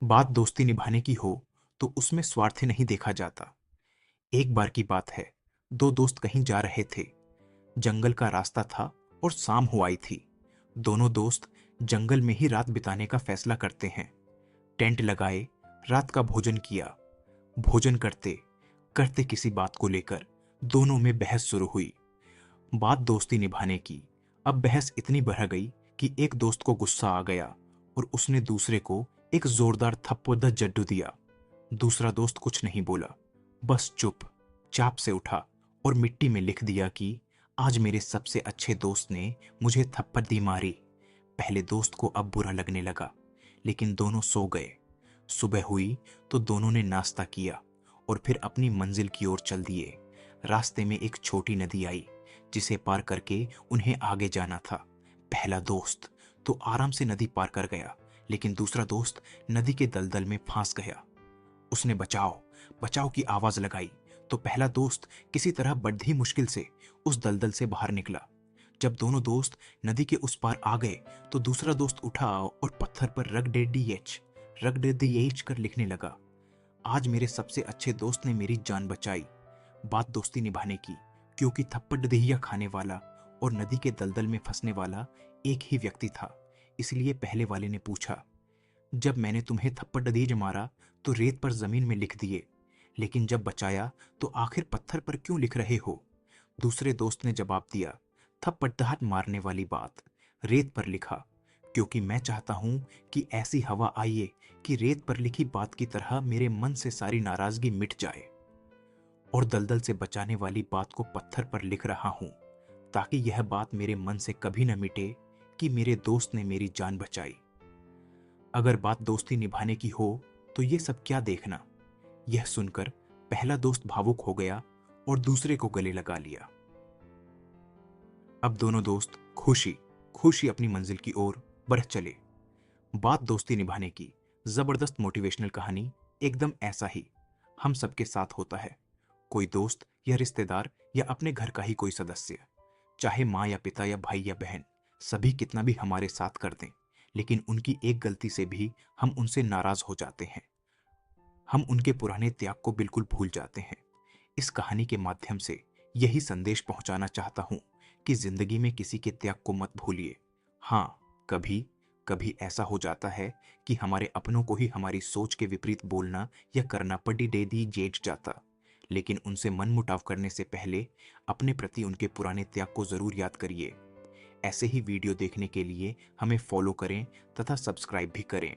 बात दोस्ती निभाने की हो तो उसमें स्वार्थ नहीं देखा जाता। एक बार की बात है, दो दोस्त कहीं जा रहे थे। जंगल का रास्ता था और शाम हो आई थी। दोनों दोस्त जंगल में ही रात बिताने का फैसला करते हैं। टेंट लगाए, रात का भोजन किया। भोजन करते करते किसी बात को लेकर दोनों में बहस शुरू हुई। बात दोस्ती निभाने की। अब बहस इतनी बढ़ गई कि एक दोस्त को गुस्सा आ गया और उसने दूसरे को एक जोरदार थप्पड़ जड्डू दिया। दूसरा दोस्त कुछ नहीं बोला, बस चाप से उठा और मिट्टी में लिख दिया कि आज मेरे सबसे अच्छे दोस्त ने मुझे थप्पड़ दी मारी। पहले दोस्त को अब बुरा लगने लगा, लेकिन दोनों सो गए। सुबह हुई तो दोनों ने नाश्ता किया और फिर अपनी मंजिल की ओर चल दिए। रास्ते में एक छोटी नदी आई, जिसे पार करके उन्हें आगे जाना था। पहला दोस्त तो आराम से नदी पार कर गया, लेकिन दूसरा दोस्त नदी के दलदल में फंस गया। उसने बचाओ बचाओ की आवाज लगाई तो पहला दोस्त किसी तरह बड़ी मुश्किल से उस दलदल से बाहर निकला। जब दोनों दोस्त नदी के उस पार आ गए तो दूसरा दोस्त उठा और पत्थर पर रग दे दी एच कर लिखने लगा, आज मेरे सबसे अच्छे दोस्त ने मेरी जान बचाई। बात दोस्ती निभाने की, क्योंकि थप्पड़ दहिया खाने वाला और नदी के दलदल में फंसने वाला एक ही व्यक्ति था। इसलिए पहले वाले ने पूछा, जब मैंने तुम्हें थप्पड़ दहेज मारा तो रेत पर जमीन में लिख दिए, लेकिन जब बचाया तो आखिर पत्थर पर क्यों लिख रहे हो? दूसरे दोस्त ने जवाब दिया, थप्पड़दाहट मारने वाली बात रेत पर लिखा, क्योंकि मैं चाहता हूं कि ऐसी हवा आए कि रेत पर लिखी बात की तरह मेरे मन से सारी नाराजगी मिट जाए। और दलदल से बचाने वाली बात को पत्थर पर लिख रहा हूं, ताकि यह बात मेरे मन से कभी न मिटे कि मेरे दोस्त ने मेरी जान बचाई। अगर बात दोस्ती निभाने की हो तो ये सब क्या देखना। यह सुनकर पहला दोस्त भावुक हो गया और दूसरे को गले लगा लिया। अब दोनों दोस्त खुशी खुशी अपनी मंजिल की ओर बढ़ चले। बात दोस्ती निभाने की जबरदस्त मोटिवेशनल कहानी एकदम ऐसा ही हम सबके साथ होता है। कोई दोस्त या रिश्तेदार या अपने घर का ही कोई सदस्य, चाहे माँ या पिता या भाई या बहन, सभी कितना भी हमारे साथ कर दें, लेकिन उनकी एक गलती से भी हम उनसे नाराज हो जाते हैं। हम उनके पुराने त्याग को बिल्कुल भूल जाते हैं। इस कहानी के माध्यम से यही संदेश पहुंचाना चाहता हूं कि जिंदगी में किसी के त्याग को मत भूलिए। हाँ, कभी कभी ऐसा हो जाता है कि हमारे अपनों को ही हमारी सोच के विपरीत बोलना या करना पड़ी दे दी जेठ जाता, लेकिन उनसे मनमुटाव करने से पहले अपने प्रति उनके पुराने त्याग को जरूर याद करिए। ऐसे ही वीडियो देखने के लिए हमें फॉलो करें तथा सब्सक्राइब भी करें।